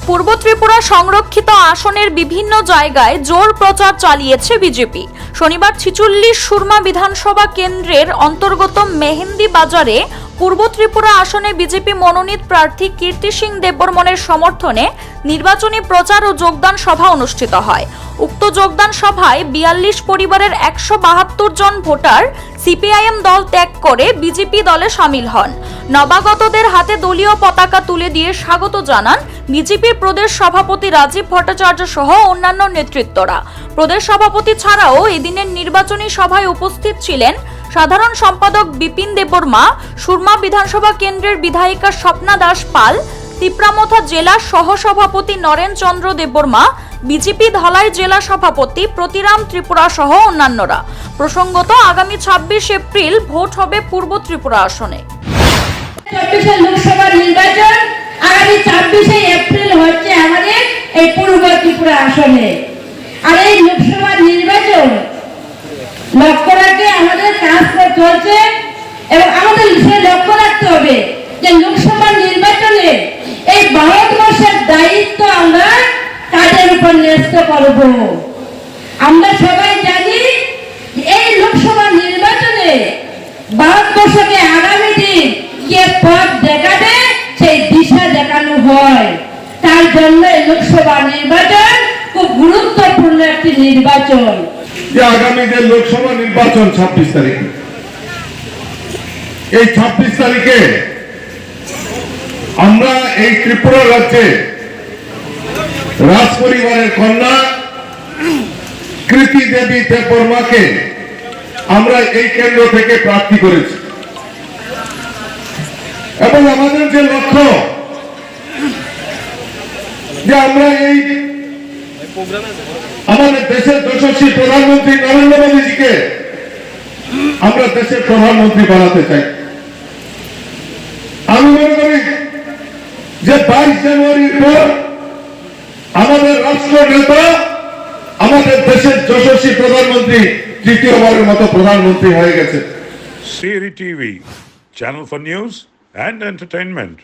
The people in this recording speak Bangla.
পূর্ব ত্রিপুরা সংরক্ষিত আসনের বিভিন্ন জায়গায় জোর প্রচার চালিয়েছে বিজেপি। শনিবার 46 সুরমা বিধানসভা কেন্দ্রের অন্তর্গত মেহেন্দি বাজারে পূর্ব ত্রিপুরা আসনে বিজেপি মনোনীত প্রার্থী কীর্তি সিং দেববর্মনের সমর্থনে নির্বাচনী প্রচার ও যোগদান সভা অনুষ্ঠিত হয়। উক্ত যোগদান সভায় 42 পরিবারের 172 জন ভোটার সিপিআইএম দল ত্যাগ করে বিজেপি দলে সামিল হন। নবাগতদের হাতে দলীয় পতাকা তুলে দিয়ে স্বাগত জানান বিজেপির প্রদেশ সভাপতি রাজীব ভট্টাচার্য সহ অন্যান্য নেতৃত্বরা। প্রদেশ সভাপতি ছাড়াও এদিনের নির্বাচনী সভায় উপস্থিত ছিলেন সাধারণ সম্পাদক বিপিন দেববর্মা, সুরমা বিধানসভা কেন্দ্রের বিধায়িকা স্বপ্না দাস পাল, তিপ্রামথা জেলা সহসভাপতি নরেন চন্দ্র দেববর্মা, বিজেপি ধলাই জেলা সভাপতি প্রতিরাম ত্রিপুরা সহ অন্যান্যরা। প্রসঙ্গত আগামী 26 এপ্রিল ভোট হবে পূর্ব ত্রিপুরা আসনে। 24 লোকসভা নির্বাচন আগামী 26 এপ্রিল হচ্ছে আমাদের এই পূর্ব ত্রিপুরা আসনে। আর এই লোকসভা নির্বাচন লক্ষ্য রাখে আমাদের কাজ চলছে এবং আমাদের লক্ষ্য রাখতে হবে যে লোকসভা নির্বাচনে এই ভারতবর্ষের দায়িত্ব আমরা কাদের উপর ন্যস্ত করব। আমরা সবাই জানি এই লোকসভা নির্বাচনে ভারতবর্ষকে আগামী দিন যে পথ দেখাবে সেই দিশা দেখানো হয়। তার জন্য লোকসভা নির্বাচন খুব গুরুত্বপূর্ণ একটি নির্বাচন। যে আগামী যে লোকসভা নির্বাচন 26 তারিখে, এই 26 তারিখে আমরা এই ত্রিপুরা রাজ্যে রাজ পরিবারের কন্যা কীর্তি দেবী দেববর্মাকে আমরা এই কেন্দ্র থেকে প্রার্থী করেছি এবং আমাদের যে লক্ষ্য যে আমরা এই আমাদের দেশের যশস্বী প্রধানমন্ত্রী নরেন্দ্র মোদীজিকে আমরা দেশের প্রধানমন্ত্রী বানাতে চাই। আমি মনে করি যে 22 জানুয়ারির পর আমাদের রাষ্ট্র নেতা আমাদের দেশের যশস্বী প্রধানমন্ত্রী তৃতীয়বারের মতো প্রধানমন্ত্রী হয়ে গেছে। CRI TV, channel for news and entertainment.